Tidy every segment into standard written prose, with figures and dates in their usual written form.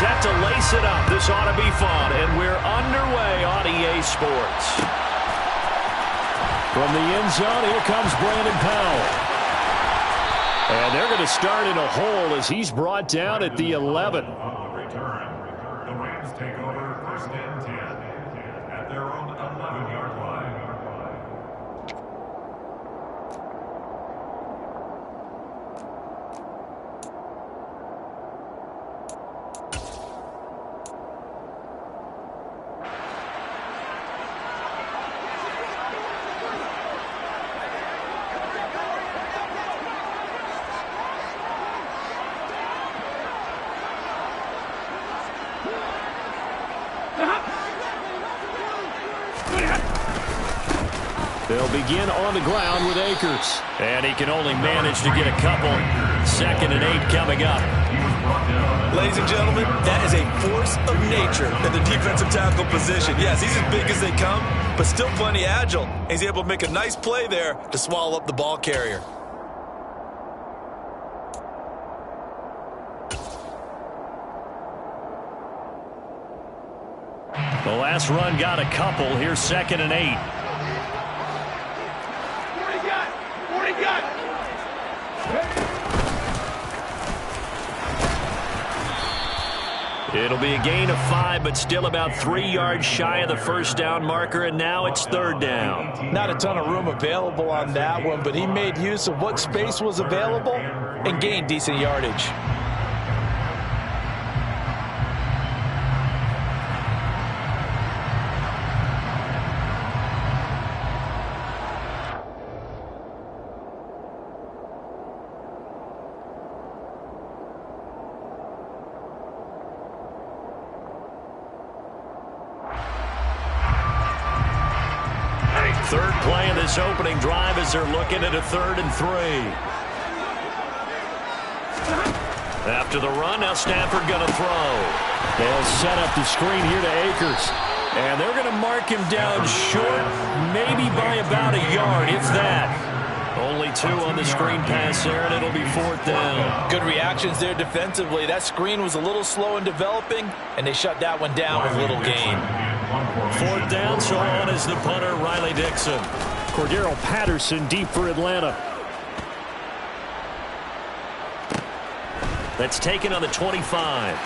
set to lace it up. This ought to be fun, and we're underway on EA Sports. From the end zone, here comes Brandon Powell. And they're going to start in a hole as he's brought down at the 11. On the return, the Rams take over first and 10 at their own 11-yard line. They'll begin on the ground with Akers. And he can only manage to get a couple. 2nd and 8 coming up. Ladies and gentlemen, that is a force of nature in the defensive tackle position. Yes, he's as big as they come, but still plenty agile. He's able to make a nice play there to swallow up the ball carrier. The last run got a couple. Here's 2nd and 8. It'll be a gain of 5, but still about 3 yards shy of the first down marker, and now it's 3rd down. Not a ton of room available on that one, but he made use of what space was available and gained decent yardage. Third play of this opening drive as they're looking at a 3rd and 3. After the run, now Stafford going to throw. They'll set up the screen here to Akers. And they're going to mark him down short, maybe by about a yard, if that. Only 2 on the screen pass there, and it'll be 4th down. Good reactions there defensively. That screen was a little slow in developing, and they shut that one down with little gain. 4th down, so on is the punter, Riley Dixon. Cordero Patterson deep for Atlanta. That's taken on the 25.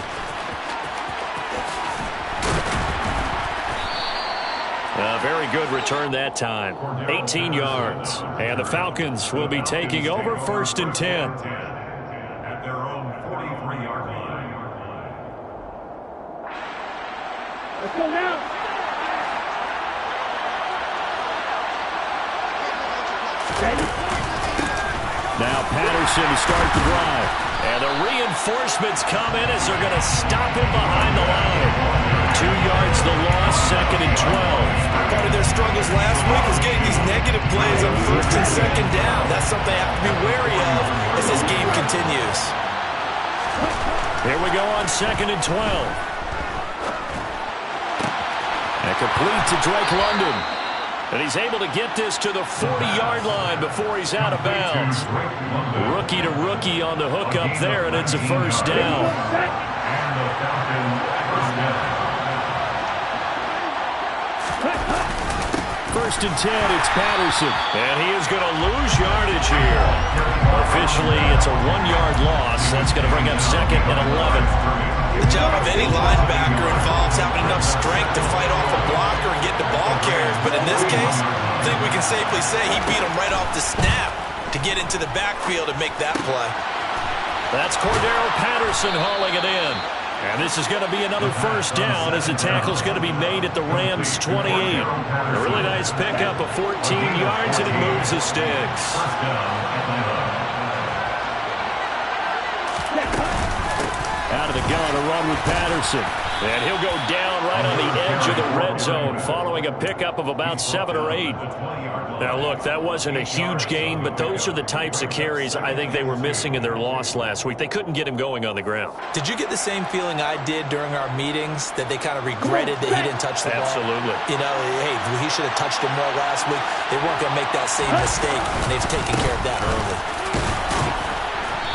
A very good return that time. 18 yards. And the Falcons will be taking over 1st and 10. At their own 43-yard line. Let's go now. Now Patterson to start the drive. And the reinforcements come in as they're going to stop him behind the line. 2 yards the loss, 2nd and 12. Part of their struggles last week is getting these negative plays on 1st and 2nd down. That's something they have to be wary of as this game continues. Here we go on 2nd and 12. And complete to Drake London. And he's able to get this to the 40-yard line before he's out of bounds. Rookie to rookie on the hook up there, and it's a 1st down. First and 10, it's Patterson. And he is going to lose yardage here. Officially, it's a 1-yard loss. That's going to bring up 2nd and 11. The job of any linebacker involves having enough strength to fight off a blocker and get the ball carriers. But in this case, I think we can safely say he beat him right off the snap to get into the backfield and make that play. That's Cordero Patterson hauling it in. And this is going to be another 1st down as the tackle's going to be made at the Rams' 28. A really nice pickup of 14 yards, and it moves the sticks. Out of the gun, a run with Patterson. And he'll go down right on the edge of the red zone following a pickup of about 7 or 8. Now, look, that wasn't a huge gain, but those are the types of carries I think they were missing in their loss last week. They couldn't get him going on the ground. Did you get the same feeling I did during our meetings, that they kind of regretted that he didn't touch the ball? Absolutely. You know, hey, he should have touched him more last week. They weren't going to make that same mistake, and they've taken care of that early.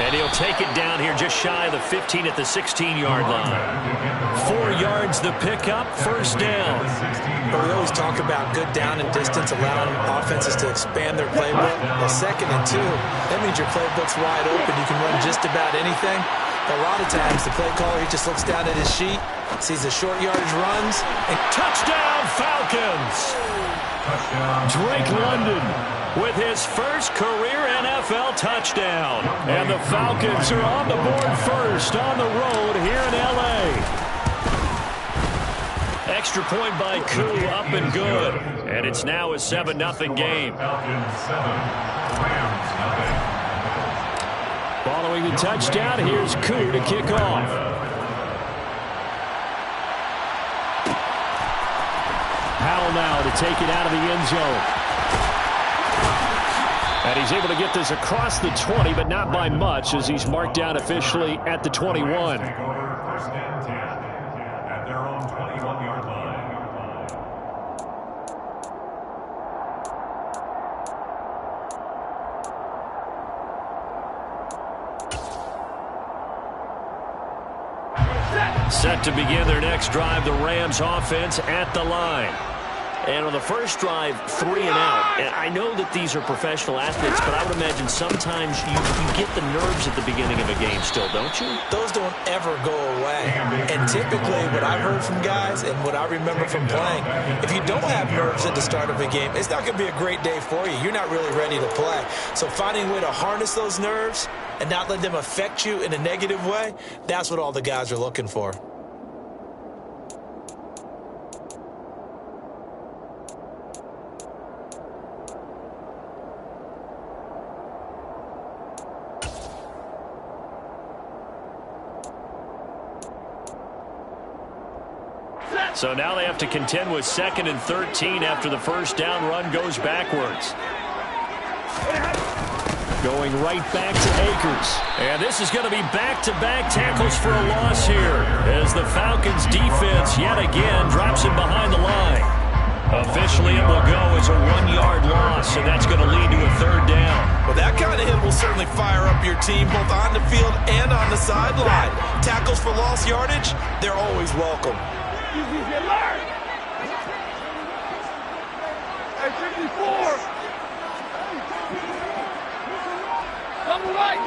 And he'll take it down here just shy of the 15 at the 16-yard line. 4 yards the pickup, first down. But we always talk about good down and distance, allowing offenses to expand their playbook. Well, 2nd and 2, that means your playbook's wide open. You can run just about anything. But a lot of times, the play caller, he just looks down at his sheet, sees the short yardage runs, and touchdown Falcons! Drake London with his first career NFL touchdown. And the Falcons are on the board first on the road here in L.A. Extra point by Koo, up and good. And it's now a 7-0 game. Following the touchdown, here's Koo to kick off. Powell now to take it out of the end zone. And he's able to get this across the 20, but not by much, as he's marked down officially at the 21. First and 10 at their own 21-yard line. Set to begin their next drive, the Rams offense at the line. And on the first drive, 3 and out. And I know that these are professional athletes, but I would imagine sometimes you get the nerves at the beginning of a game still, don't you? Those don't ever go away. And typically what I've heard from guys and what I remember from playing, if you don't have nerves at the start of a game, it's not going to be a great day for you. You're not really ready to play. So finding a way to harness those nerves and not let them affect you in a negative way, that's what all the guys are looking for. So now they have to contend with 2nd and 13 after the first down run goes backwards. Going right back to Akers. And this is going to be back-to-back tackles for a loss here as the Falcons defense yet again drops him behind the line. Officially it will go as a 1-yard loss, and that's going to lead to a 3rd down. Well, that kind of hit will certainly fire up your team both on the field and on the sideline. Tackles for lost yardage, they're always welcome. Hey, 54! Double right!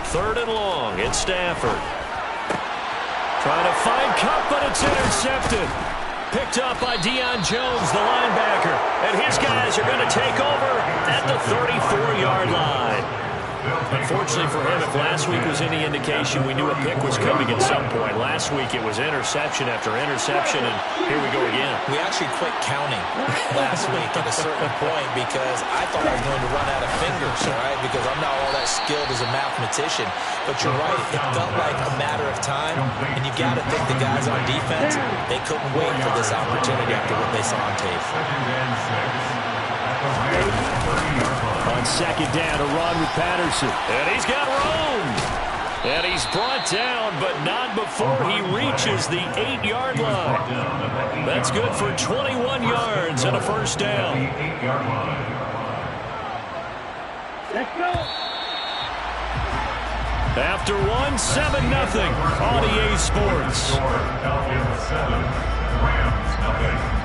3rd and long, it's Stafford. Trying to find Kupp, but it's intercepted. Picked up by Deion Jones, the linebacker. And his guys are going to take over at the 34-yard line. Unfortunately for him, if last week was any indication, we knew a pick was coming at some point. Last week it was interception after interception, and here we go again. We actually quit counting last week at a certain point because I thought I was going to run out of fingers, all right, because I'm not all that skilled as a mathematician. But you're right, it felt like a matter of time, and you got to think the guys on defense, they couldn't wait for this opportunity after what they saw on tape. On 2nd down, a run with Patterson. And he's got room. And he's brought down, but not before he reaches the 8-yard line. That's good for 21 yards and a first down. Let's go! After 1, 7-0 on EA Sports. Falcons 7, Rams 0.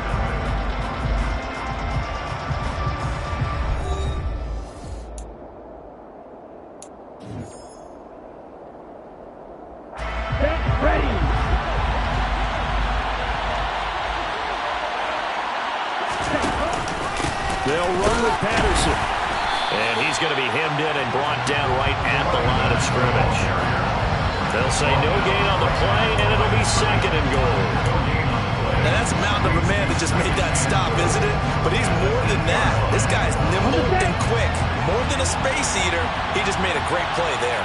They'll run with Patterson. And he's going to be hemmed in and brought down right at the line of scrimmage. They'll say no gain on the play, and it'll be 2nd and goal. Now that's a mountain of a man that just made that stop, isn't it? But he's more than that. This guy's nimble and quick. More than a space eater, he just made a great play there.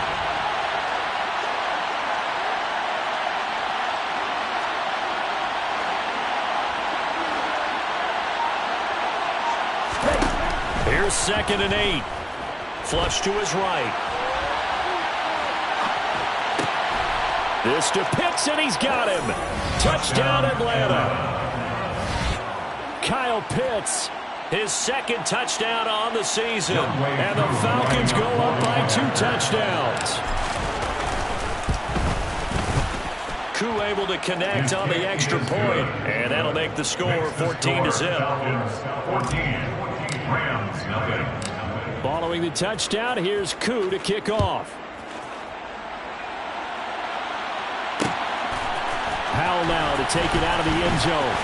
Here's 2nd and 8. Flush to his right. This to Pitts, and he's got him. Touchdown, Atlanta. Kyle Pitts His second touchdown on the season. And the Falcons go up by 2 touchdowns. Koo able to connect on the extra point. And that'll make the score 14-0. Following the touchdown, here's Koo to kick off. Powell now to take it out of the end zone.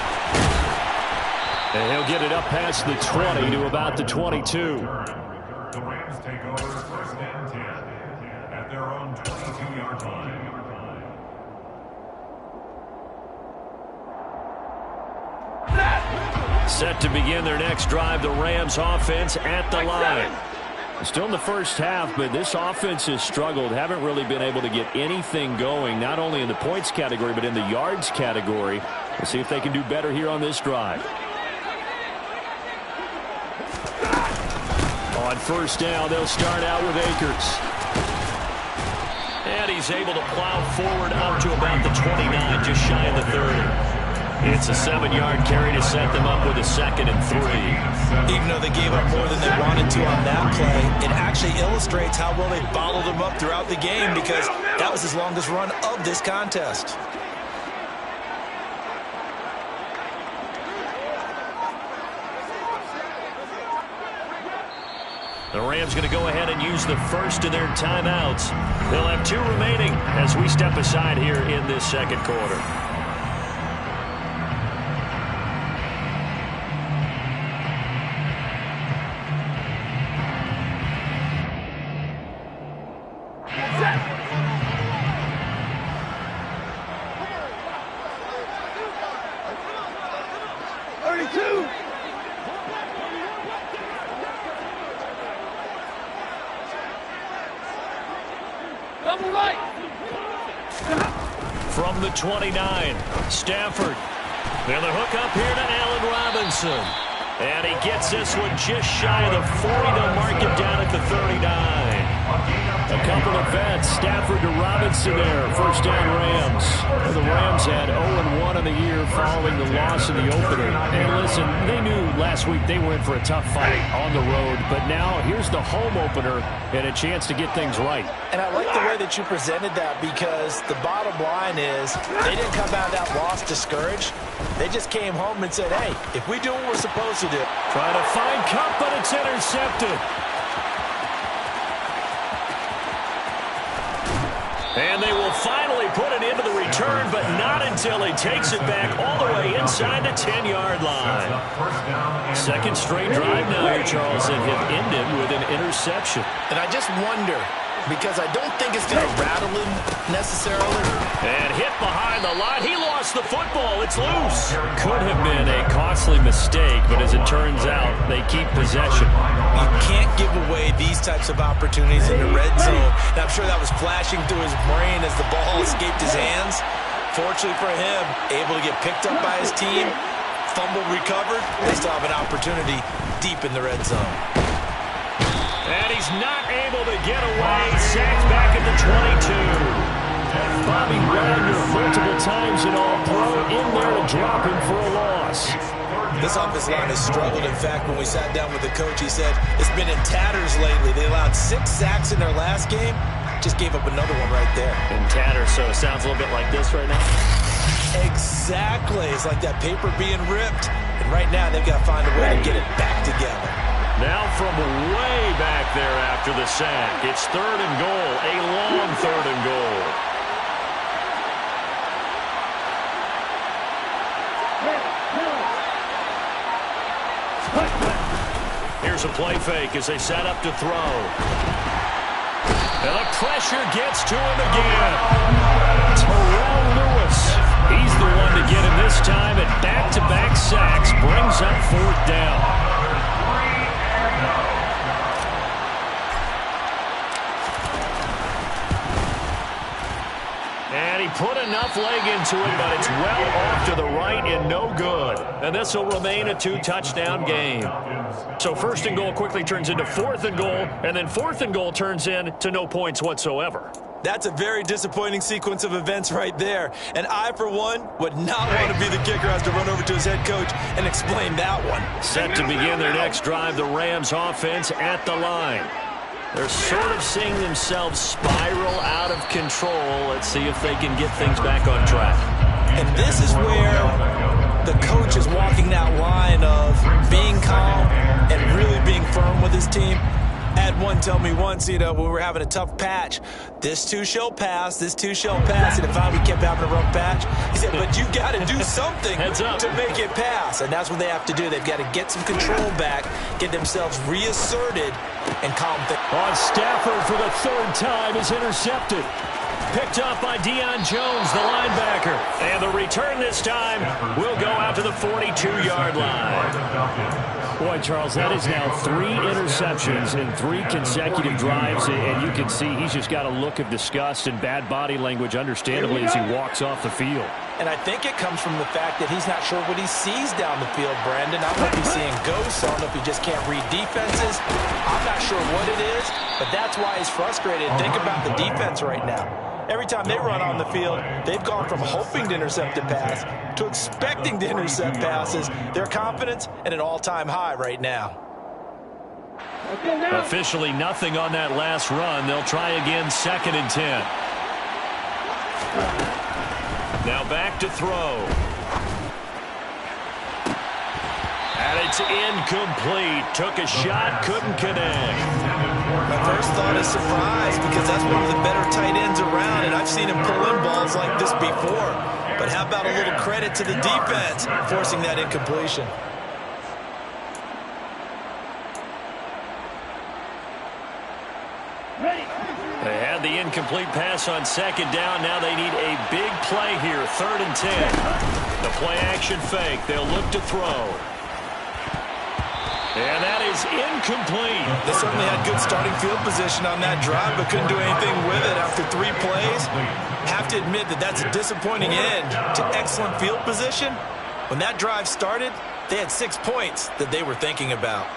And he'll get it up past the 20 to about the 22. The Rams take over 1st and 10 at their own 22-yard line. Set to begin their next drive, the Rams offense at the line. Still in the first half, but this offense has struggled. Haven't really been able to get anything going, not only in the points category, but in the yards category. We'll see if they can do better here on this drive. On first down, they'll start out with Akers. And he's able to plow forward up to about the 29, just shy of the 30. It's a 7-yard carry to set them up with a 2nd and 3. Even though they gave up more than they wanted to on that play, it actually illustrates how well they bottled them up throughout the game, because that was his longest run of this contest. The Rams going to go ahead and use the first of their timeouts. They'll have 2 remaining as we step aside here in this second quarter. From the 29, Stafford. And the hook up here to Allen Robinson. And he gets this one just shy of the 40. They'll mark him down at the 39. A couple of vets, Stafford to Robinson there. First down Rams. The Rams had 0-1 in the year following the loss in the opener. And listen, they knew last week they were in for a tough fight on the road. But now here's the home opener and a chance to get things right. And I like the way that you presented that, because the bottom line is they didn't come out of that loss discouraged. They just came home and said, hey, if we do what we're supposed to do. Trying to find Kupp, but it's intercepted. And they will finally put it into the return, but not until he takes it back all the way inside the 10-yard line. Second straight drive now here, Charles, and have ended with an interception. And I just wonder, because I don't think it's going to rattle him necessarily. And hit behind the line. He lost the football. It's loose. Could have been a costly mistake, but as it turns out, they keep possession. You can't give away these types of opportunities in the red zone. And I'm sure that was flashing through his brain as the ball escaped his hands. Fortunately for him, able to get picked up by his team, fumble recovered. They still have an opportunity deep in the red zone. And he's not able to get away. Sacked back at the 22. Bobby Wagner multiple times in All-Pro in there to drop him for a loss. This offensive line has struggled. In fact, when we sat down with the coach, he said it's been in tatters lately. They allowed 6 sacks in their last game. Just gave up another one right there. In tatters, so it sounds a little bit like this right now. Exactly. It's like that paper being ripped. And right now, they've got to find a way to get it back together. Now from way back there after the sack, it's 3rd and goal, a long 3rd and goal. Here's a play fake as they set up to throw. And the pressure gets to him again. Terrell Lewis. He's the one to get him this time at back-to-back sacks. Brings up 4th down. And he put enough leg into it, but it's well off to the right and no good. And this will remain a 2-touchdown game. So 1st and goal quickly turns into 4th and goal, and then 4th and goal turns into no points whatsoever. That's a very disappointing sequence of events right there. And I, for one, would not want to be the kicker who has to run over to his head coach and explain that one. Set to begin their next drive, the Rams offense at the line. They're sort of seeing themselves spiral out of control. Let's see if they can get things back on track. And this is where the coach is walking that line of being calm and really being firm with his team. I had one tell me once, when we were having a tough patch, this too shall pass, this too shall pass, and if we kept having a rough patch, he said, but you got to do something to make it pass, and that's what they have to do. They've got to get some control back, get themselves reasserted, and calm things. On Stafford for the third time is intercepted. Picked up by Deion Jones, the linebacker. And the return this time will go out to the 42-yard line. Boy, Charles, that is now 3 interceptions in 3 consecutive drives, and you can see he's just got a look of disgust and bad body language, understandably, as he walks off the field. And I think it comes from the fact that he's not sure what he sees down the field, Brandon. I don't know if he's seeing ghosts. I don't know if he just can't read defenses. I'm not sure what it is, but that's why he's frustrated. Think about the defense right now. Every time they run on the field, they've gone from hoping to intercept a pass to expecting to intercept passes. Their confidence at an all-time high right now. Officially nothing on that last run. They'll try again, 2nd and 10. Now back to throw. And it's incomplete. Took a shot, couldn't connect. My first thought is surprise, because that's one of the better tight ends around, and I've seen him pull in balls like this before. But how about a little credit to the defense forcing that incompletion? They had the incomplete pass on 2nd down. Now they need a big play here, 3rd and 10. The play action fake. They'll look to throw. And that is incomplete. They certainly had good starting field position on that drive, but couldn't do anything with it after 3 plays. Have to admit that that's a disappointing end to excellent field position. When that drive started, they had 6 points that they were thinking about.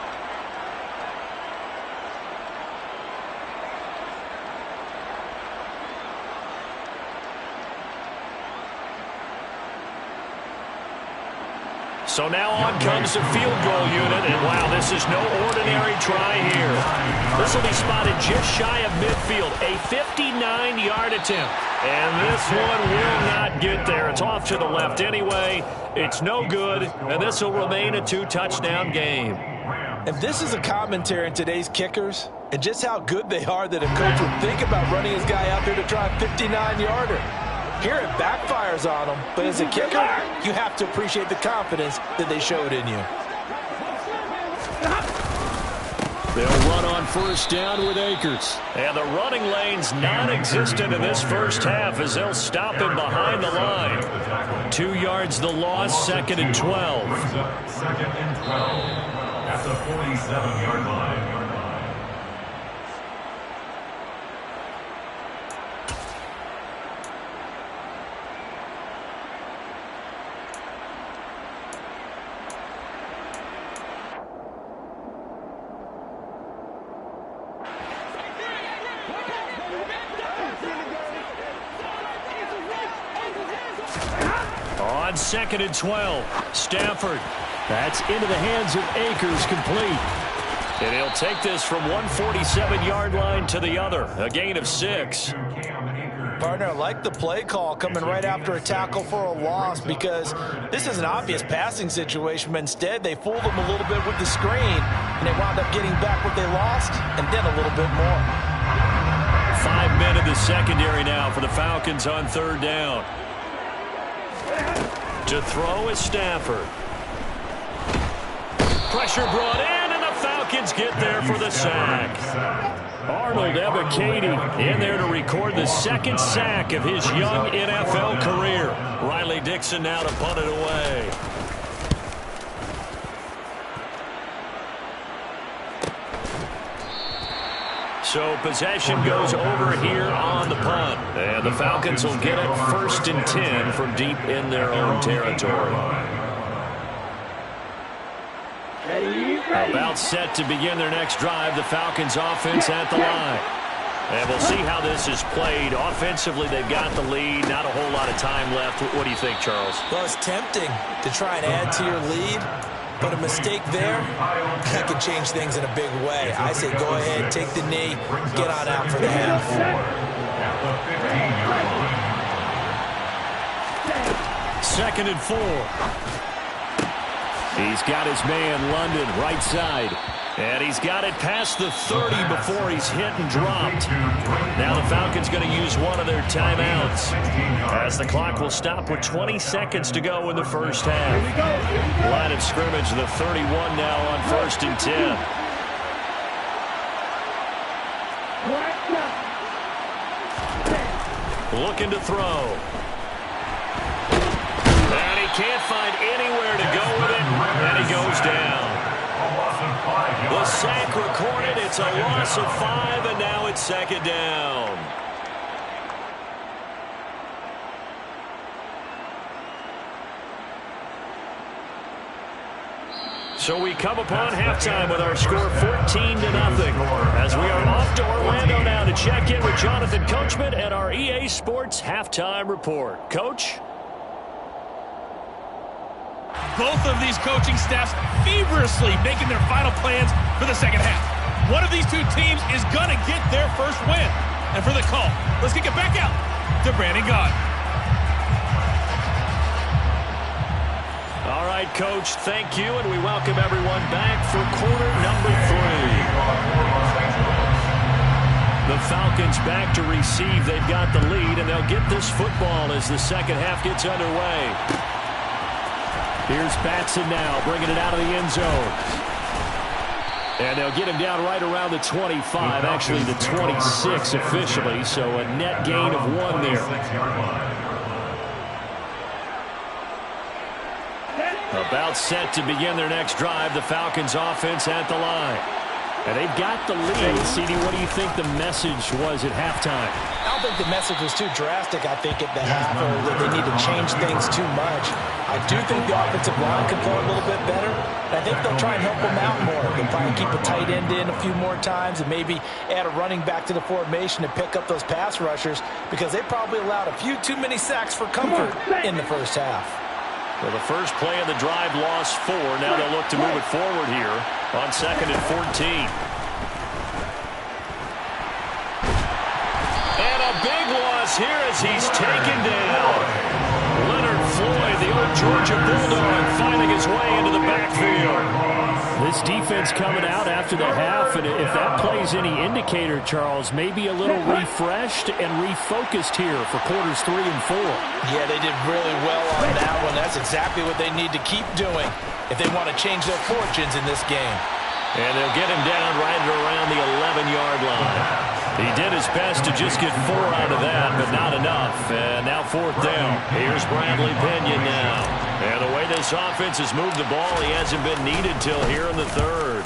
So now on comes the field goal unit, and wow, this is no ordinary try here. This will be spotted just shy of midfield, a 59-yard attempt. And this one will not get there. It's off to the left anyway. It's no good, and this will remain a 2-touchdown game. And this is a commentary on today's kickers and just how good they are that a coach would think about running his guy out there to try a 59-yarder. Here it backfires on them, but as a kicker, you have to appreciate the confidence that they showed in you. They'll run on 1st down with Akers. And the running lane's non-existent in this first half as they'll stop him behind the line. 2 yards the loss, 2nd and 12. 2nd and 12 at the 47-yard line. On 2nd and 12, Stafford. That's into the hands of Akers, complete. And he'll take this from 147-yard line to the other, a gain of 6. Partner, I like the play call coming right after a tackle for a loss, because this is an obvious passing situation, but instead they fooled them a little bit with the screen, and they wound up getting back what they lost and then a little bit more. 5 men in the secondary now for the Falcons on 3rd down. To throw is Stafford. Pressure brought in, and the Falcons get there for the sack. Arnold Ebiketie in there to record the 2nd sack of his young NFL career. Riley Dixon now to punt it away. So possession goes over here on the punt. And the Falcons will get it 1st and 10 from deep in their own territory. About set to begin their next drive. The Falcons offense at the line. And we'll see how this is played. Offensively, they've got the lead. Not a whole lot of time left. What do you think, Charles? Well, it's tempting to try and add to your lead, but a mistake there, that could change things in a big way. I say go ahead, take the knee, get on out for the half. Second and 4. He's got his man, London, right side. And he's got it past the 30 before he's hit and dropped. Now the Falcons going to use one of their timeouts, as the clock will stop with 20 seconds to go in the first half. Line of scrimmage, the 31 now on 1st and 10. Looking to throw. And he can't find anywhere to go with it, and he goes down. The sack recorded. It's a loss of 5, and now it's second down. So we come upon halftime with our score 14-0. As we are off to Orlando now to check in with Jonathan Coachman at our EA Sports Halftime Report. Coach? Both of these coaching staffs feverishly making their final plans for the second half. One of these two teams is going to get their first win. And for the call, let's kick it back out to Brandon Gaudin. All right, Coach, thank you, and we welcome everyone back for quarter number 3. The Falcons back to receive. They've got the lead, and they'll get this football as the second half gets underway. Here's Batson now, bringing it out of the end zone. And they'll get him down right around the 25, actually the 26 officially, so a net gain of 1 there. About set to begin their next drive, the Falcons offense at the line. And they've got the lead. CD, what do you think the message was at halftime? I don't think the message was too drastic, I think, at the half, or that they need to change things too much. I do think the offensive line could play a little bit better. I think they'll try and help them out more. They'll probably keep a tight end in a few more times and maybe add a running back to the formation to pick up those pass rushers, because they probably allowed a few too many sacks for comfort in the first half. Well, the first play of the drive lost 4. Now they'll look to move it forward here on 2nd and 14. And a big loss here as he's taken down. Leonard Floyd, the old Georgia Bulldog, finding his way into the backfield. This defense coming out after the half, and if that plays any indicator, Charles, maybe a little refreshed and refocused here for quarters 3 and 4. Yeah, they did really well on that one. That's exactly what they need to keep doing if they want to change their fortunes in this game. And they'll get him down right around the 11-yard line. He did his best to just get 4 out of that, but not enough. And now 4th down. Here's Bradley Pinion now. And the way this offense has moved the ball, he hasn't been needed till here in the 3rd.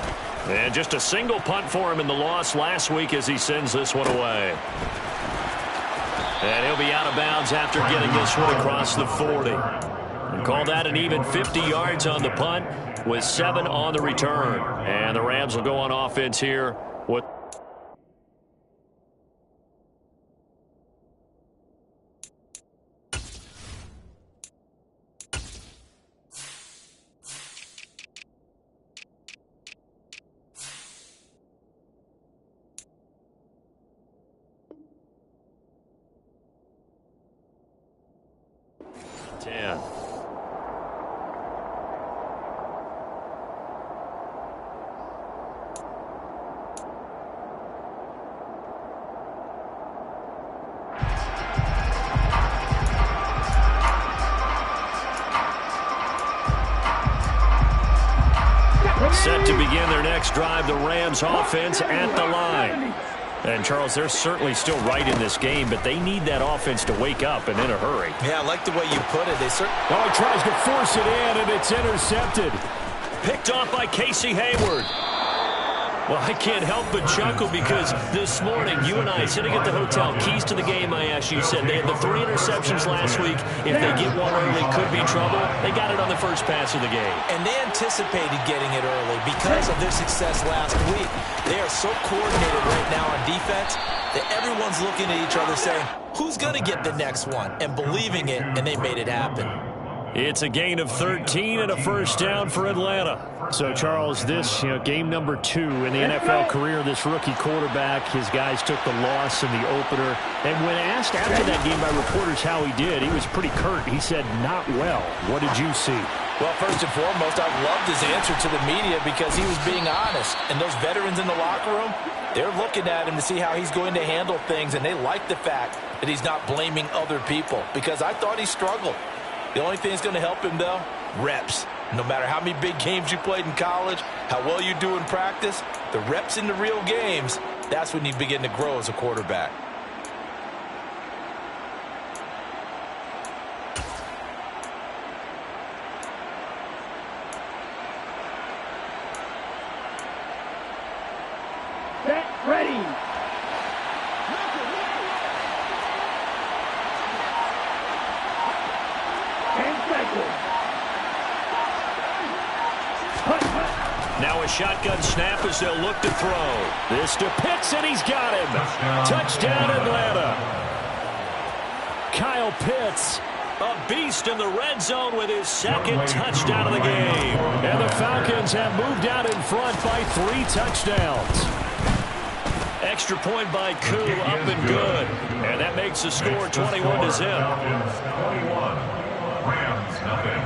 And just a single punt for him in the loss last week as he sends this one away. And he'll be out of bounds after getting this one across the 40. And call that an even 50 yards on the punt with 7 on the return. And the Rams will go on offense here with set to begin their next drive, the Rams offense at the line. And, Charles, they're certainly still right in this game, but they need that offense to wake up and in a hurry. Yeah, I like the way you put it. They certainly... Oh, he tries to force it in, and it's intercepted. Picked off by Casey Hayward. Well, I can't help but chuckle because this morning, you and I, sitting at the hotel, keys to the game, I asked you, said they had the 3 interceptions last week. If they get one early, could be trouble. They got it on the first pass of the game. And they anticipated getting it early because of their success last week. They are so coordinated right now on defense that everyone's looking at each other saying, who's going to get the next one? And believing it, and they made it happen. It's a gain of 13 and a first down for Atlanta. So, Charles, this game number 2 in the NFL career, this rookie quarterback, his guys took the loss in the opener. And when asked after that game by reporters how he did, he was pretty curt. He said, not well. What did you see? Well, first and foremost, I loved his answer to the media because he was being honest. And those veterans in the locker room, they're looking at him to see how he's going to handle things, and they like the fact that he's not blaming other people because I thought he struggled. The only thing that's going to help him, though, reps. No matter how many big games you played in college, how well you do in practice, the reps in the real games, that's when you begin to grow as a quarterback. Set, ready. 10 seconds. Now a shotgun snap as they'll look to throw. This to Pitts, and he's got him. Touchdown, Atlanta. Kyle Pitts, a beast in the red zone with his second touchdown of the game. And the Falcons have moved out in front by 3 touchdowns. Extra point by Koo, up and good. And that makes the score 21-0. Rams, nothing.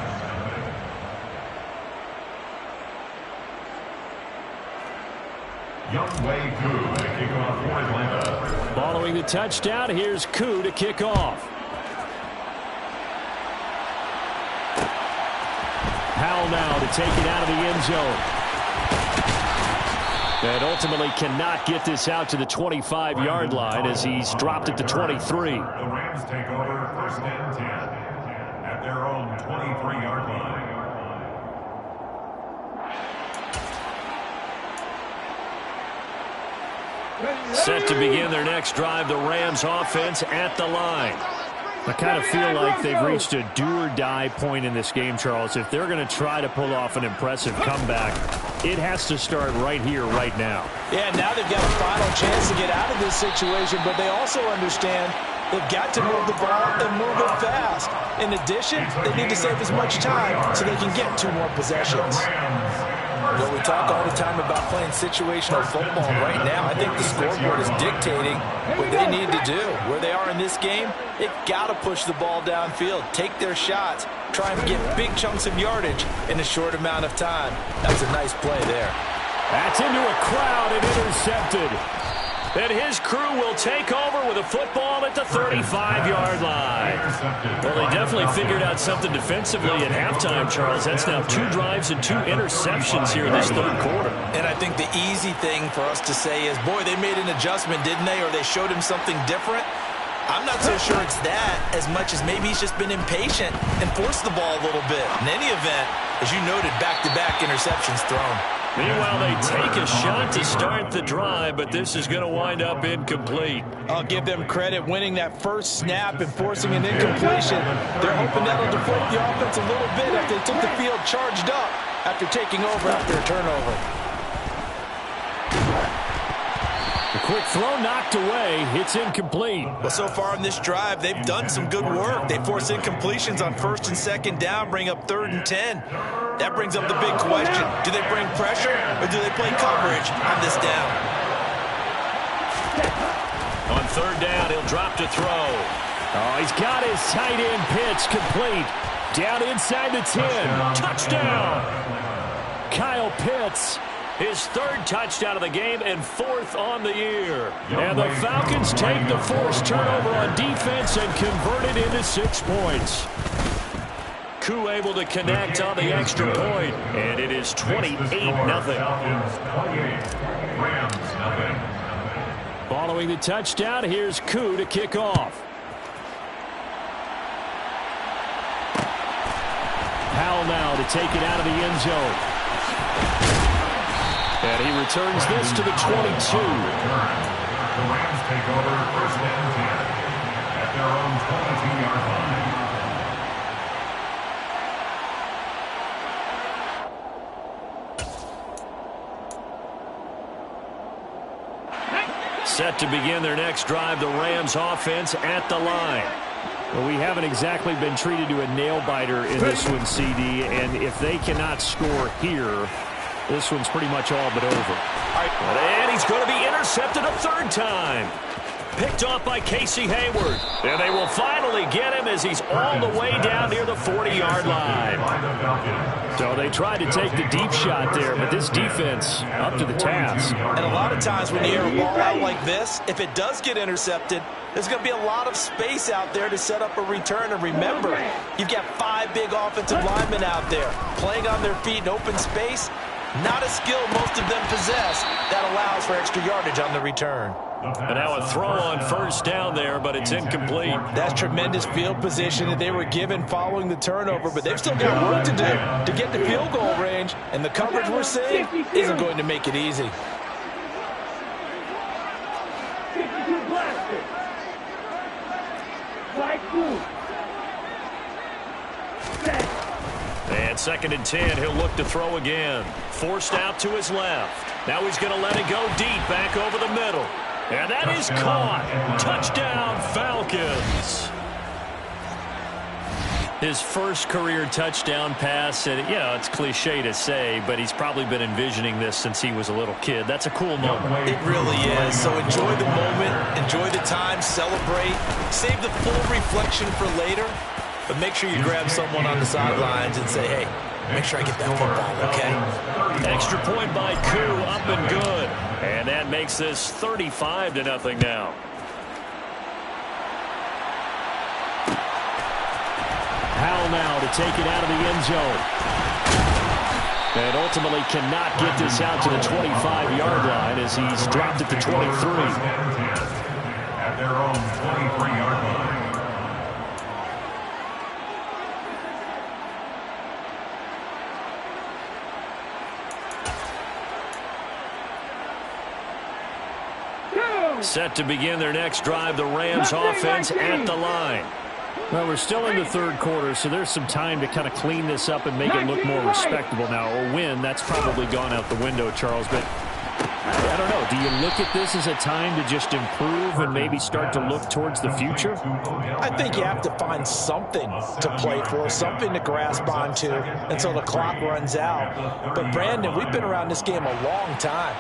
Younghoe Koo to kick off for Atlanta. Following the touchdown, here's Koo to kick off. Powell now to take it out of the end zone. And ultimately cannot get this out to the 25-yard line as he's dropped it to 23. The Rams take over first and 10 at their own 23-yard line. Set to begin their next drive, the Rams offense at the line. I kind of feel like they've reached a do-or-die point in this game, Charles. If they're going to try to pull off an impressive comeback, it has to start right here, right now. Yeah, now they've got a final chance to get out of this situation, but they also understand they've got to move the ball and move it fast. In addition, they need to save as much time so they can get 2 more possessions. Well, we talk all the time about playing situational football. Right now, I think the scoreboard is dictating what they need to do. Where they are in this game, they've got to push the ball downfield, take their shots, try and get big chunks of yardage in a short amount of time. That was a nice play there. That's into a crowd and intercepted. And his crew will take over with a football at the 35-yard line. Well, they definitely figured out something defensively at halftime, Charles. That's now 2 drives and 2 interceptions here in this third quarter. And I think the easy thing for us to say is, boy, they made an adjustment, didn't they? Or they showed him something different. I'm not so sure it's that as much as maybe he's just been impatient and forced the ball a little bit. In any event, as you noted, back-to-back interceptions thrown. Meanwhile, they take a shot to start the drive, but this is going to wind up incomplete. I'll give them credit winning that first snap and forcing an incompletion. They're hoping that'll deflate the offense a little bit after they took the field charged up after taking over after a turnover. A quick throw knocked away. It's incomplete. Well, so far in this drive, they've done some good work. They force incompletions on 1st and 2nd down, bring up 3rd and 10. That brings up the big question. Do they bring pressure or do they play coverage on this down? On 3rd down, he'll drop to throw. Oh, he's got his tight end pitch complete. Down inside the 10. Touchdown. Kyle Pitts. His 3rd touchdown of the game and 4th on the year. And the Falcons take the forced turnover on defense and convert it into 6 points. Koo able to connect on the extra point, and it is 28-0. Following the touchdown, here's Koo to kick off. Powell now to take it out of the end zone. And he returns this to the 22. The Rams take over first and 10 at their own 22-yard line. Set to begin their next drive, the Rams offense at the line. Well, we haven't exactly been treated to a nail-biter in this one, CD, and if they cannot score here, this one's pretty much all but over. And he's going to be intercepted a third time. Picked off by Casey Hayward. And they will finally get him as he's all the way down near the 40-yard line. So they tried to take the deep shot there, but this defense up to the task. And a lot of times when you air a ball out like this, if it does get intercepted, there's going to be a lot of space out there to set up a return. And remember, you've got 5 big offensive linemen out there playing on their feet in open space. Not a skill most of them possess that allows for extra yardage on the return. And now a throw on first down there, but it's incomplete. That's tremendous field position that they were given following the turnover, but they've still got work to do to get to field goal range, and the coverage we're seeing isn't going to make it easy. 52 blaster. Flag 2. Set. And second and 10, he'll look to throw again. Forced out to his left. Now he's going to let it go deep back over the middle. And that is caught. Touchdown, Falcons. His first career touchdown pass, and it's cliche to say, but he's probably been envisioning this since he was a little kid. That's a cool moment. It really is. So enjoy the moment, enjoy the time, celebrate, save the full reflection for later, but make sure you grab someone on the sidelines and say, hey, make sure I get that football, okay? Extra point by Koo, up and good. And that makes this 35-0 now. Howell now to take it out of the end zone. And ultimately cannot get this out to the 25-yard line as he's dropped at the 23. At their own 23-yard line. Set to begin their next drive, the Rams offense at the line. Well, we're still in the third quarter, so there's some time to kind of clean this up and make it look more respectable. Now, a win, that's probably gone out the window, Charles, but I don't know. Do you look at this as a time to just improve and maybe start to look towards the future? I think you have to find something to play for, something to grasp onto until the clock runs out. But, Brandon, we've been around this game a long time.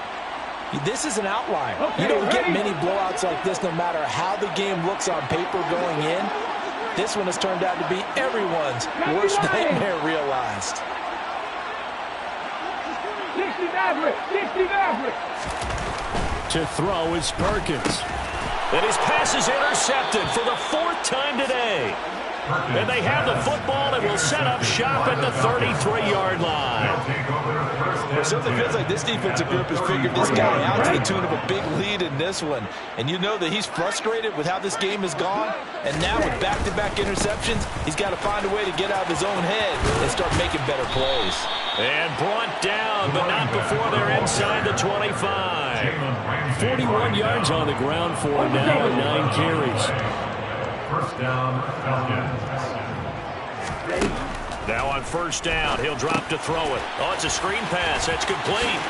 This is an outlier. You don't get many blowouts like this no matter how the game looks on paper going in. This one has turned out to be everyone's worst nightmare realized. 60 Maverick. 60 Maverick. To throw is Perkins. And his pass is intercepted for the 4th time today. And they have the football and will set up shop at the 33-yard line. It certainly feels like this defensive group has figured this guy out to the tune of a big lead in this one. And you know that he's frustrated with how this game has gone. And now with back-to-back interceptions, he's got to find a way to get out of his own head and start making better plays. And brought down, but not before they're inside the 25. 41 yards on the ground for him now and 9 carries. First down, Falcons. Now on first down, he'll drop to throw it. Oh, it's a screen pass. That's complete.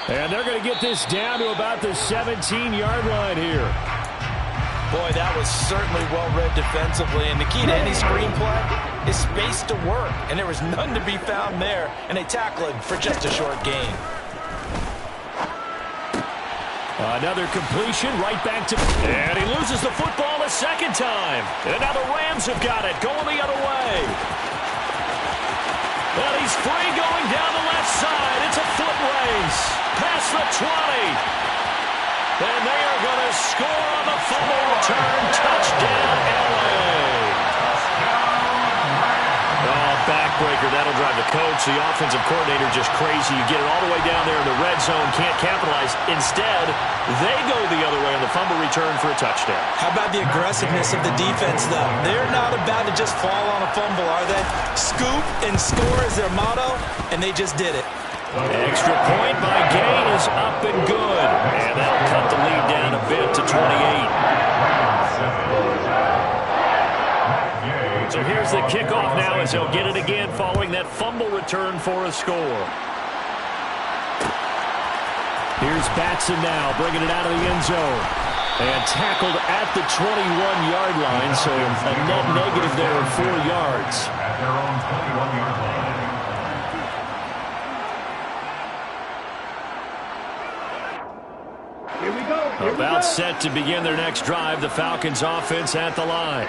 And they're going to get this down to about the 17-yard line here. Boy, that was certainly well-read defensively. And the key to any screen play is space to work. And there was none to be found there. And they tackle him for just a short gain. Another completion right back to... And he loses the football a second time. And now the Rams have got it, going the other way. And he's free going down the left side. It's a foot race. Past the 20. And they are going to score on the fumble return. Touchdown, LA. Backbreaker, that'll drive the coach, the offensive coordinator, just crazy. You get it all the way down there in the red zone, can't capitalize. Instead, they go the other way on the fumble return for a touchdown. How about the aggressiveness of the defense, though? They're not about to just fall on a fumble, are they? Scoop and score is their motto, and they just did it. Extra point by Gay is up and good. And that'll cut the lead down a bit to 28. So here's the kickoff now as he'll get it again following that fumble return for a score. Here's Batson now bringing it out of the end zone. And tackled at the 21-yard line, so a net negative there of 4 yards. At their own 21-yard line. Here we go. About set to begin their next drive, the Falcons offense at the line.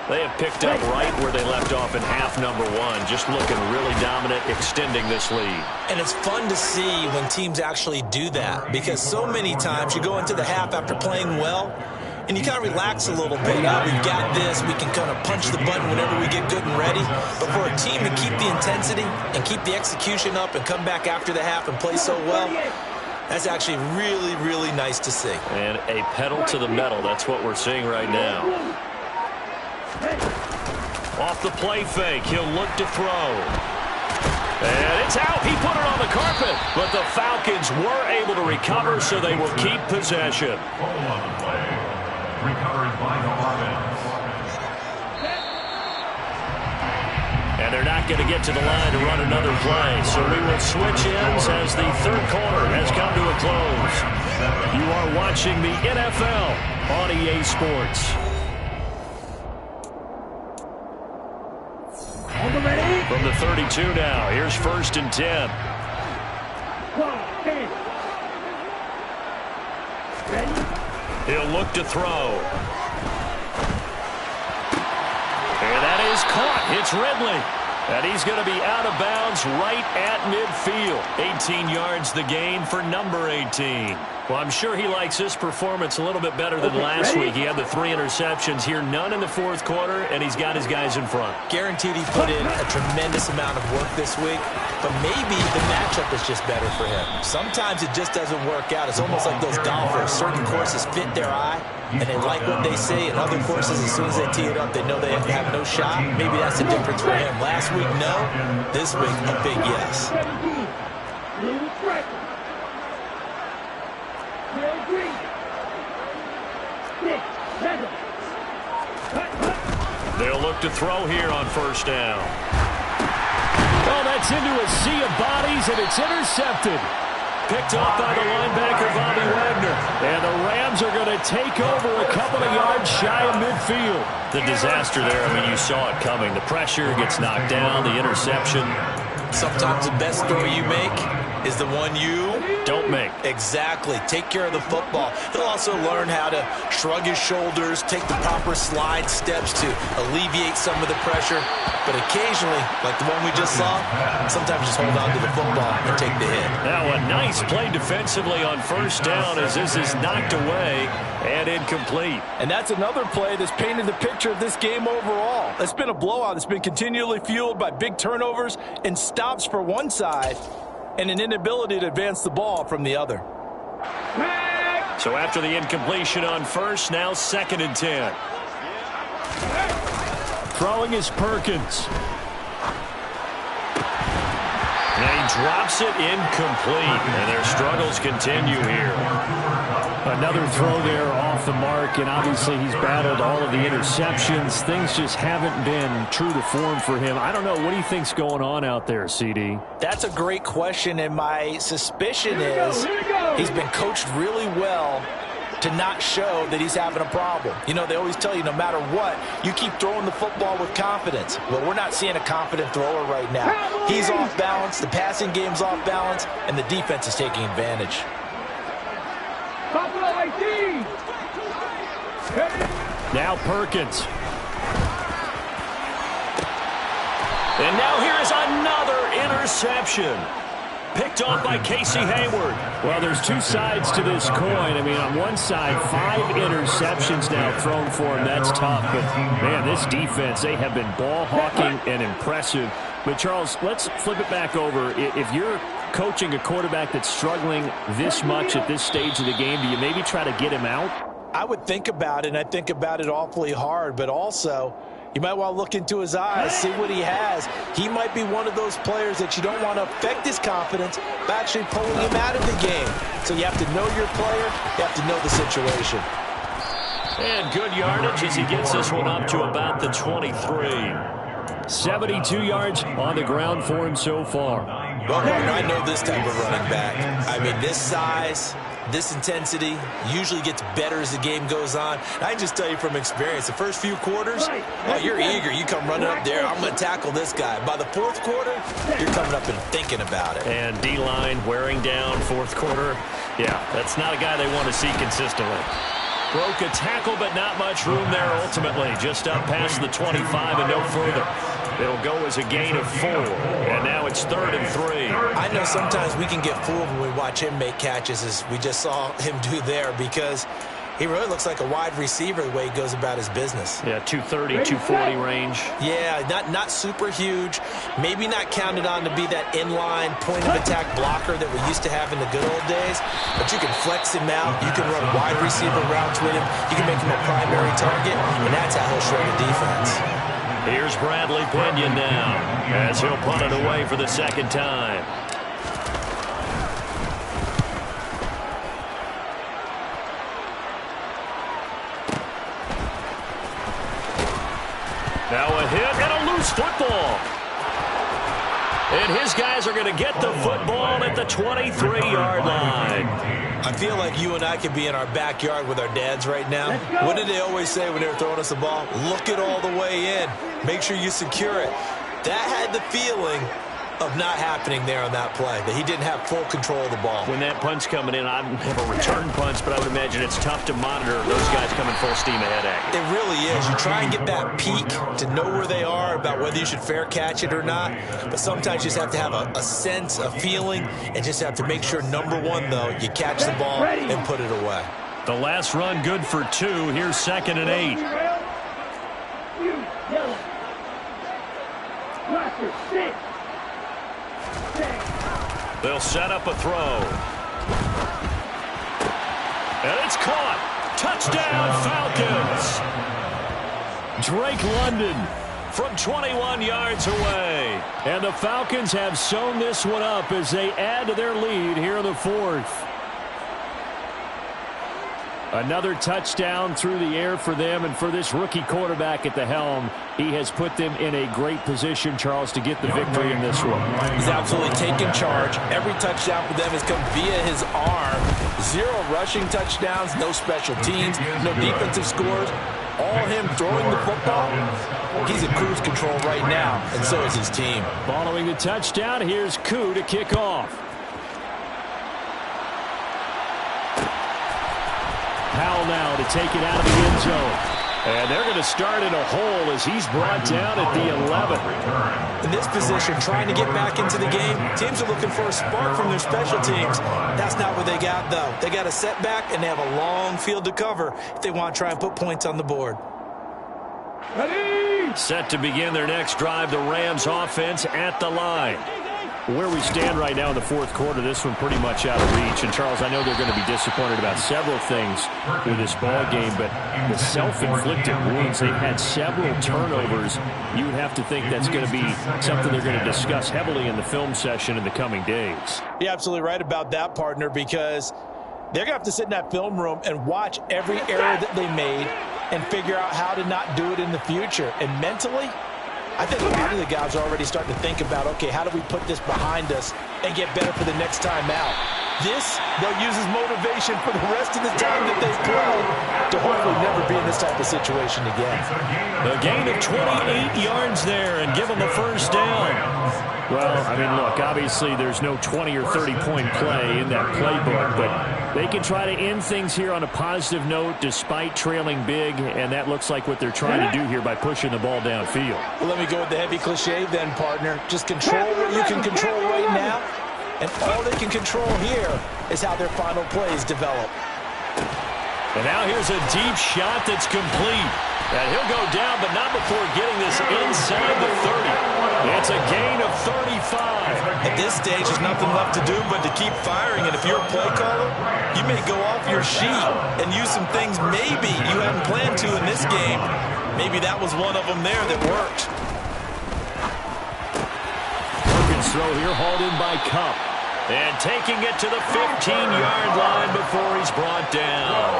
They have picked up right where they left off in half number 1, just looking really dominant, extending this lead. And it's fun to see when teams actually do that, because so many times you go into the half after playing well, and you kind of relax a little bit. We've got this. We can kind of punch the button whenever we get good and ready. But for a team to keep the intensity and keep the execution up and come back after the half and play so well, that's actually really, really nice to see. And a pedal to the metal. That's what we're seeing right now. Off the play fake, he'll look to throw. And it's out. He put it on the carpet. But the Falcons were able to recover, so they will keep possession. Hold on the play. Recovered by the offense. And they're not going to get to the line to run another play. So we will switch ends as the third quarter has come to a close. You are watching the NFL on EA Sports. From the 32 now, here's 1st and 10. He'll look to throw. And that is caught. It's Ridley. And he's going to be out of bounds right at midfield. 18 yards the gain for number 18. Well, I'm sure he likes this performance a little bit better than last week. He had the 3 interceptions here, none in the 4th quarter, and he's got his guys in front. Guaranteed he put in a tremendous amount of work this week, but maybe the matchup is just better for him. Sometimes it just doesn't work out. It's almost like those golfers. Certain courses fit their eye, and they like what they see. And other courses, as soon as they tee it up, they know they have no shot. Maybe that's the difference for him. Last week, no. This week, a big yes. They'll look to throw here on 1st down. Oh, that's into a sea of bodies, and it's intercepted. Picked off by the linebacker, Bobby Wagner. And the Rams are going to take over a couple of yards shy of midfield. The disaster there, I mean, you saw it coming. The pressure gets knocked down, the interception. Sometimes the best throw you make is the one you don't make. Exactly. Take care of the football. He'll also learn how to shrug his shoulders, take the proper slide steps to alleviate some of the pressure. But occasionally, like the one we just saw, sometimes just hold on to the football and take the hit. Now a nice play defensively on 1st down as this is knocked away and incomplete. And that's another play that's painted the picture of this game overall. It's been a blowout. It's been continually fueled by big turnovers and stops for one side and an inability to advance the ball from the other. So after the incompletion on 1st, now 2nd and 10. Throwing is Perkins. And he drops it incomplete. And their struggles continue here. Another throw there off the mark, and obviously he's battled all of the interceptions. Things just haven't been true to form for him. I don't know. What do you think's going on out there, CD? That's a great question, and my suspicion is he's been coached really well to not show that he's having a problem. You know, they always tell you no matter what, you keep throwing the football with confidence. Well, we're not seeing a confident thrower right now. He's off balance, the passing game's off balance, and the defense is taking advantage. Now Perkins. And now here is another interception. Picked off by Casey Hayward. Well, there's two sides to this coin. I mean, on one side, 5 interceptions now thrown for him. That's tough. But, man, this defense, they have been ball hawking and impressive. But, Charles, let's flip it back over. If you're coaching a quarterback that's struggling this much at this stage of the game, do you maybe try to get him out? I would think about it, and I think about it awfully hard. But also, You might want to look into his eyes, see what he has. He might be one of those players that you don't want to affect his confidence by actually pulling him out of the game. So you have to know your player. You have to know the situation. And good yardage as he gets this one up to about the 23. 72 yards on the ground for him so far. Well, I know this type of running back. I mean, this size, this intensity usually gets better as the game goes on. And I can just tell you from experience, the first few quarters, oh, you're eager. You come running up there, I'm going to tackle this guy. By the fourth quarter, you're coming up and thinking about it. And D-line wearing down fourth quarter. Yeah, that's not a guy they want to see consistently. Broke a tackle, but not much room there ultimately. Just up past the 25 and no further. It'll go as a gain of 4. And now it's 3rd and 3. I know sometimes we can get fooled when we watch him make catches, as we just saw him do there, because he really looks like a wide receiver the way he goes about his business. Yeah, 230, 240 range. Yeah, not super huge. Maybe not counted on to be that inline point-of-attack blocker that we used to have in the good old days. But you can flex him out. You can run wide receiver routes with him. You can make him a primary target, and that's how he'll shred a defense. Here's Bradley Pinion now as he'll punt it away for the second time. Now a hit and a loose football. And his guys are going to get the football at the 23-yard line. I feel like you and I could be in our backyard with our dads right now. What did they always say when they were throwing us the ball? Look it all the way in. Make sure you secure it. That had the feeling of not happening there on that play, that he didn't have full control of the ball. When that punch coming in, I don't have a return punch, but I would imagine it's tough to monitor those guys coming full steam ahead at you. It really is. You try and get that peek to know where they are, about whether you should fair catch it or not, but sometimes you just have to have a sense, a feeling, and just have to make sure, number one, though, you catch the ball and put it away. The last run good for 2. Here's 2nd and 8. They'll set up a throw. And it's caught. Touchdown, Falcons. Drake London from 21 yards away. And the Falcons have sewn this one up as they add to their lead here in the 4th. Another touchdown through the air for them, and for this rookie quarterback at the helm, he has put them in a great position, Charles, to get the victory in this one. He's absolutely taken charge. Every touchdown for them has come via his arm. 0 rushing touchdowns, no special teams, no defensive scores. All him throwing the football. He's in cruise control right now, and so is his team. Following the touchdown, here's Koo to kick off. Powell now to take it out of the end zone. And they're going to start in a hole as he's brought down at the 11. In this position, trying to get back into the game, teams are looking for a spark from their special teams. That's not what they got, though. They got a setback, and they have a long field to cover if they want to try and put points on the board. Set to begin their next drive, the Rams offense at the line. Where we stand right now in the 4th quarter, this one pretty much out of reach. And, Charles, I know they're going to be disappointed about several things with this ball game, but the self-inflicted wounds, they've had several turnovers. You would have to think that's going to be something they're going to discuss heavily in the film session in the coming days. You're absolutely right about that, partner, because they're going to have to sit in that film room and watch every error that they made and figure out how to not do it in the future. And mentally, I think a lot of the guys are already starting to think about, okay, how do we put this behind us and get better for the next time out? This, they'll use as motivation for the rest of the time that they play to hopefully never be in this type of situation again. A gain of 28 yards there and give them a first down. Well, I mean, look, obviously there's no 20 or 30-point play in that playbook, but they can try to end things here on a positive note despite trailing big, and that looks like what they're trying to do here by pushing the ball downfield. Well, let me go with the heavy cliche then, partner. Just control what you can control right now, and all they can control here is how their final plays develop. And now here's a deep shot that's complete. And he'll go down, but not before getting this inside the 30. It's a gain of 35. At this stage, there's nothing left to do but to keep firing. And if you're a play caller, you may go off your sheet and use some things maybe you hadn't planned to in this game maybe that was one of them there that worked. Perkins throw here, hauled in by Kupp. And taking it to the 15-yard line before he's brought down.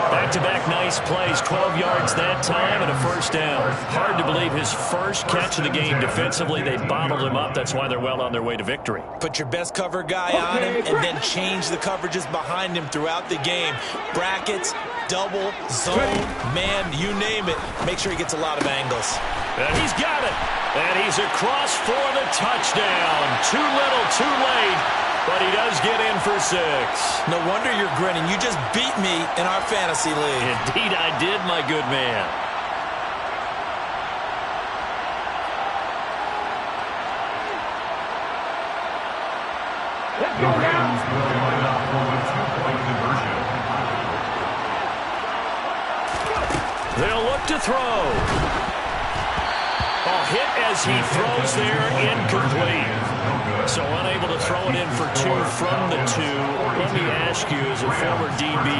Back-to-back nice plays, 12 yards that time and a first down. Hard to believe his first catch of the game. Defensively, they bottled him up. That's why they're well on their way to victory. Put your best cover guy on him and then change the coverages behind him throughout the game. Brackets, double, zone, man, you name it. Make sure he gets a lot of angles. And he's got it. And he's across for the touchdown. Too little, too late. But he does get in for 6. No wonder you're grinning. You just beat me in our fantasy league. Indeed I did, my good man. Let's go now. They'll look to throw. Hit as he throws there, incomplete. So unable to throw it in for 2 from the 2. Let me ask you, as a former DB,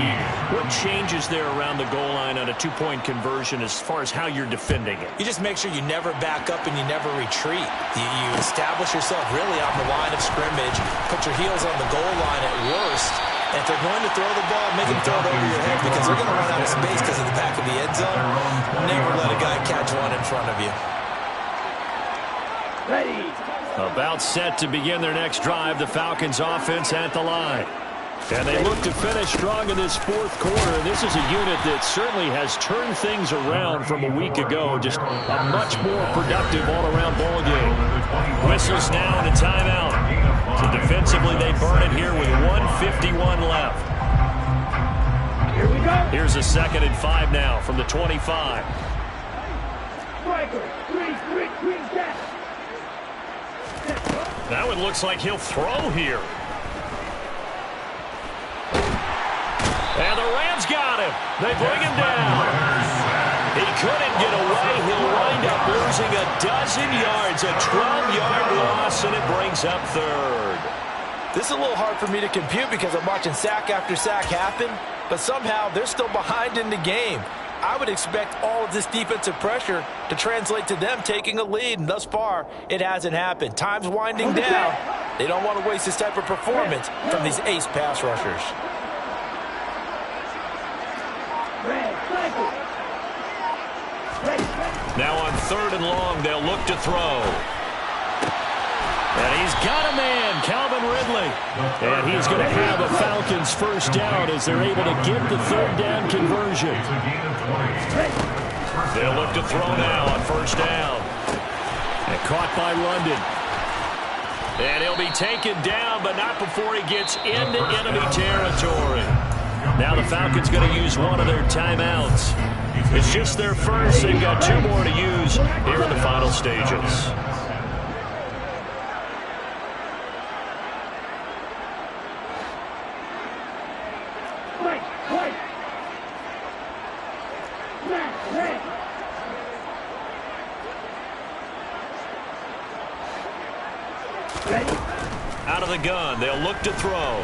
what changes there around the goal line on a 2-point conversion as far as how you're defending it? You just make sure you never back up and you never retreat. You establish yourself really on the line of scrimmage, put your heels on the goal line at worst. And if they're going to throw the ball, make them throw it over your head because they're going to run out of space because of the back of the end zone. Never let a guy catch one in front of you. Ready. About set to begin their next drive, the Falcons offense at the line. And they look to finish strong in this fourth quarter. This is a unit that certainly has turned things around from a week ago. Just a much more productive all-around ball game. Whistles now and a timeout. So defensively, they burn it here with 1:51 left. Here we go. Here's a 2nd and 5 now from the 25. Striker. Three, set. Now it looks like he'll throw here. And the Rams got him. They bring him down. He couldn't get away. He'll wind up losing a dozen yards, a 12-yard loss, and it brings up 3rd. This is a little hard for me to compute because I'm watching sack after sack happen, but somehow they're still behind in the game. I would expect all of this defensive pressure to translate to them taking a lead, and thus far, it hasn't happened. Time's winding down. They don't want to waste this type of performance from these ace pass rushers. Now on 3rd and long, they'll look to throw. And he's got a man, Calvin Ridley. And he's going to have a Falcons first down as they're able to get the 3rd down conversion. They'll look to throw now on 1st down. And caught by London. And he'll be taken down, but not before he gets into enemy territory. Now the Falcons going to use one of their timeouts. It's just their first. They've got 2 more to use here in the final stages. Out of the gun, they'll look to throw.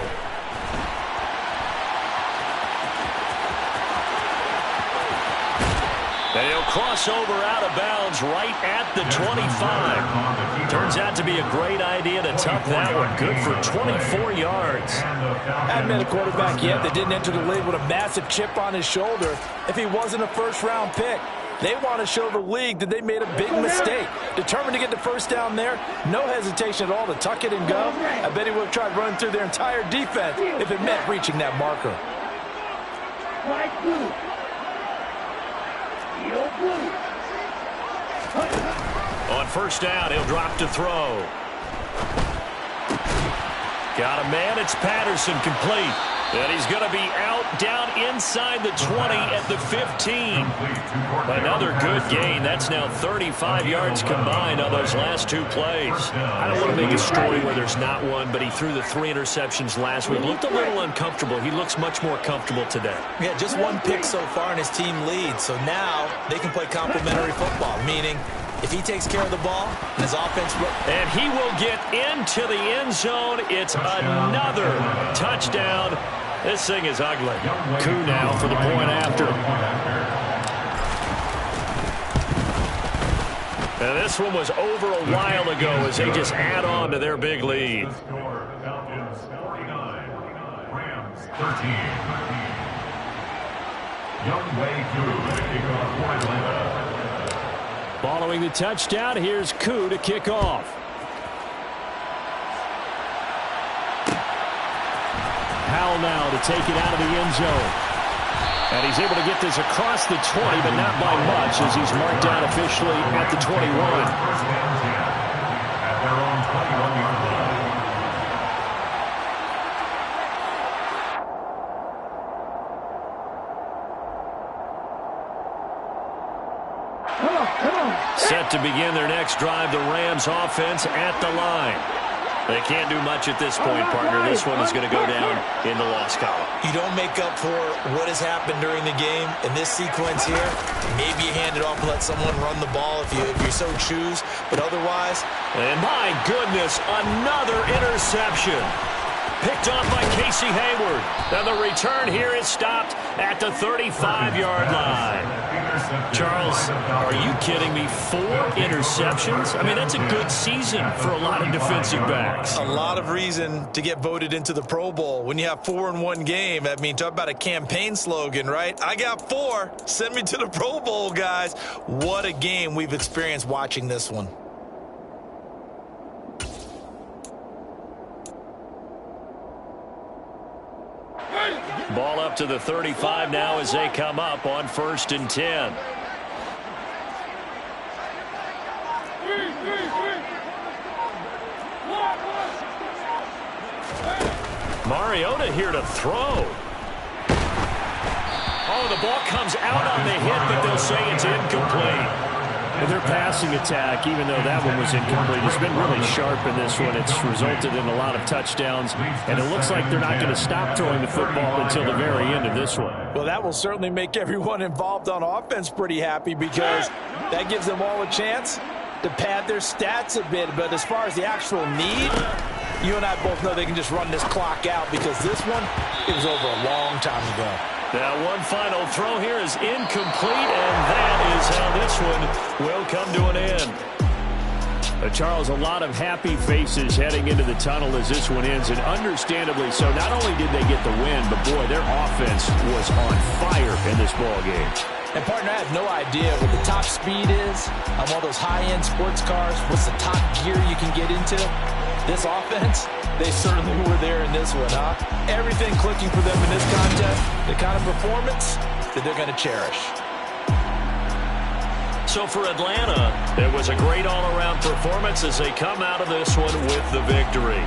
And he'll cross over out of bounds right at the 25. Turns out to be a great idea to tuck that one. Good for 24 yards. Hadn't been a quarterback yet that didn't enter the league with a massive chip on his shoulder if he wasn't a first-round pick. They want to show the league that they made a big mistake. Determined to get the first down there, no hesitation at all to tuck it and go. I bet he would have tried running through their entire defense if it meant reaching that marker. On 1st down, he'll drop to throw. Got a man, it's Patterson, complete. And he's going to be out down inside the 20 at the 15. Another good gain. That's now 35 yards combined on those last 2 plays. I don't want to make a story where there's not one, but he threw the 3 interceptions last week. Looked a little uncomfortable. He looks much more comfortable today. Yeah, just 1 pick so far and his team leads. So now they can play complementary football, meaning if he takes care of the ball and his offense... And he will get into the end zone. It's another touchdown. This thing is ugly. Koo now for the point after. And this one was over a while ago as they just add on to their big lead. The score, Falcons 49, Rams 13. Younghoe Koo to kick off for Atlanta. Following the touchdown, here's Koo to kick off. Powell now to take it out of the end zone. And he's able to get this across the 20, but not by much as he's marked down officially at the 21. First and 10 at their own 21-yard line. Set to begin their next drive, the Rams offense at the line. They can't do much at this point, partner. This one is going to go down in the loss column. You don't make up for what has happened during the game. In this sequence here, maybe you hand it off and let someone run the ball if you so choose. But otherwise... And my goodness, another interception. Picked off by Casey Hayward. Now the return here is stopped at the 35-yard line. Charles, are you kidding me? 4 interceptions? I mean, that's a good season for a lot of defensive backs. A lot of reason to get voted into the Pro Bowl. When you have 4 in one game, I mean, talk about a campaign slogan, right? I got 4. Send me to the Pro Bowl, guys. What a game we've experienced watching this one. Ball up to the 35 now as they come up on 1st and 10. Mariota here to throw. Oh, the ball comes out on the hit, but they'll say it's incomplete. And their passing attack, even though that one was incomplete, has been really sharp in this one. It's resulted in a lot of touchdowns, and it looks like they're not going to stop throwing the football until the very end of this one. Well, that will certainly make everyone involved on offense pretty happy because that gives them all a chance to pad their stats a bit. But as far as the actual need, you and I both know they can just run this clock out because this one, it was over a long time ago. Now one final throw here is incomplete, and that is how this one will come to an end. Charles, a lot of happy faces heading into the tunnel as this one ends, and understandably so. Not only did they get the win, but boy, their offense was on fire in this ball game. And partner, I have no idea what the top speed is on all those high-end sports cars. What's the top gear you can get into? This offense, they certainly were there in this one, huh? Everything clicking for them in this contest, the kind of performance that they're going to cherish. So for Atlanta, it was a great all-around performance as they come out of this one with the victory.